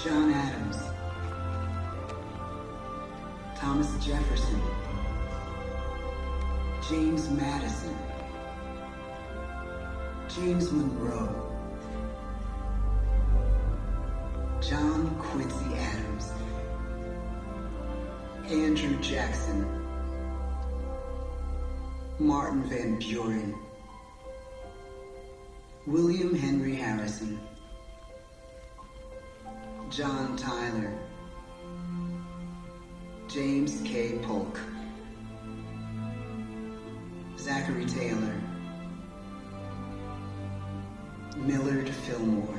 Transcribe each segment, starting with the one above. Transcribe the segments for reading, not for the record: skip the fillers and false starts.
John Adams, Thomas Jefferson, James Madison, James Monroe, John Quincy Adams, Andrew Jackson, Martin Van Buren, William Henry Harrison, John Tyler, James K. Polk, Zachary Taylor, Millard Fillmore,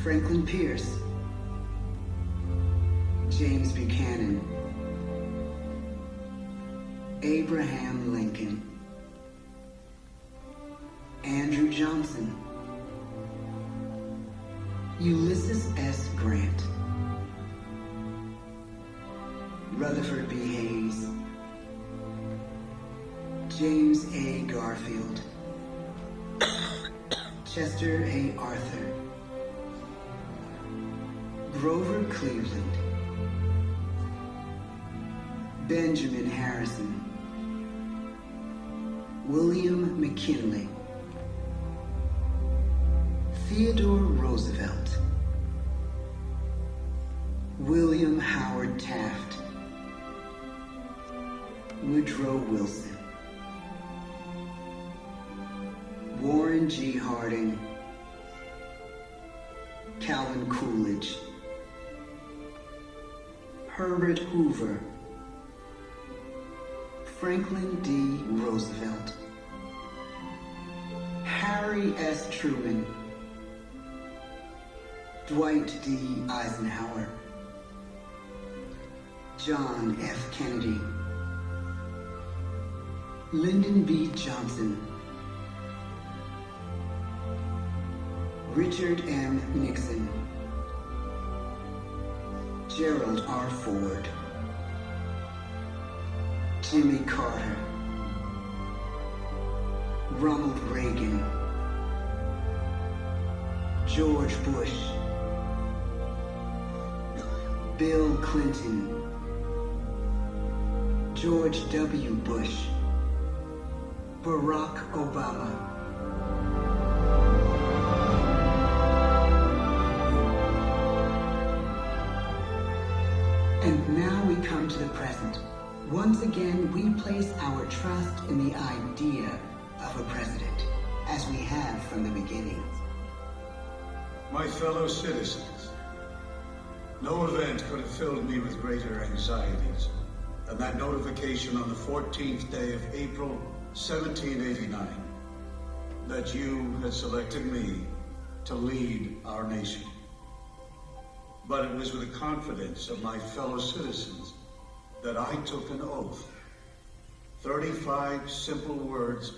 Franklin Pierce, James Buchanan, Abraham Lincoln, Andrew Johnson, Ulysses S. Grant, Rutherford B. Hayes, James A. Garfield, Chester A. Arthur, Grover Cleveland, Benjamin Harrison, William McKinley, Theodore Roosevelt, William Howard Taft, Woodrow Wilson, Warren G. Harding, Calvin Coolidge, Herbert Hoover, Franklin D. Roosevelt, Harry S. Truman, Dwight D. Eisenhower, John F. Kennedy, Lyndon B. Johnson, Richard M. Nixon, Gerald R. Ford, Jimmy Carter, Ronald Reagan, George Bush, Bill Clinton, George W. Bush, Barack Obama. And now we come to the present. Once again, we place our trust in the idea of a president, as we have from the beginning. My fellow citizens, no event could have filled me with greater anxieties than that notification on the 14th day of April, 1789, that you had selected me to lead our nation. But it was with the confidence of my fellow citizens that I took an oath. 35 simple words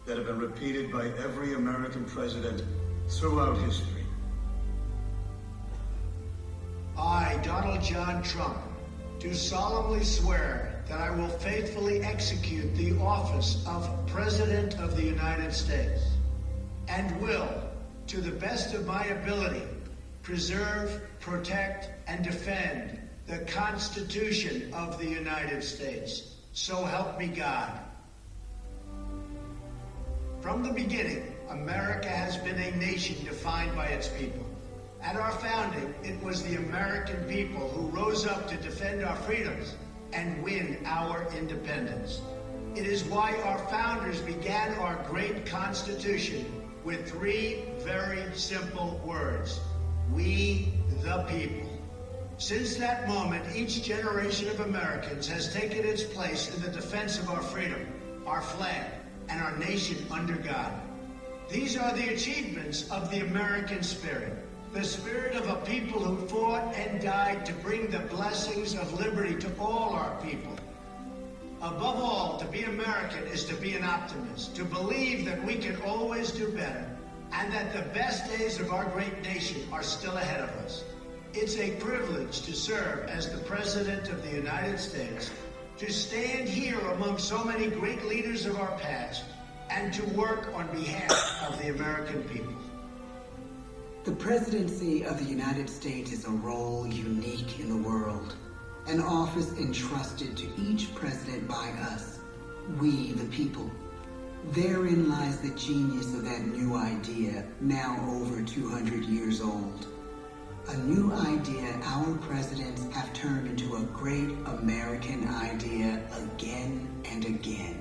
that have been repeated by every American president throughout history. I, Donald John Trump, do solemnly swear that I will faithfully execute the office of President of the United States and will, to the best of my ability, preserve, protect, and defend the Constitution of the United States. So help me God. From the beginning, America has been a nation defined by its people. At our founding, it was the American people who rose up to defend our freedoms and win our independence. It is why our founders began our great Constitution with 3 very simple words: we the people. Since that moment, each generation of Americans has taken its place in the defense of our freedom, our flag, and our nation under God. These are the achievements of the American spirit, the spirit of a people who fought and died to bring the blessings of liberty to all our people. Above all, to be American is to be an optimist, to believe that we can always do better, and that the best days of our great nation are still ahead of us. It's a privilege to serve as the President of the United States, to stand here among so many great leaders of our past, and to work on behalf of the American people. The presidency of the United States is a role unique in the world, an office entrusted to each president by us, we the people. Therein lies the genius of that new idea, now over 200 years old. A new idea our presidents have turned into a great American idea again and again.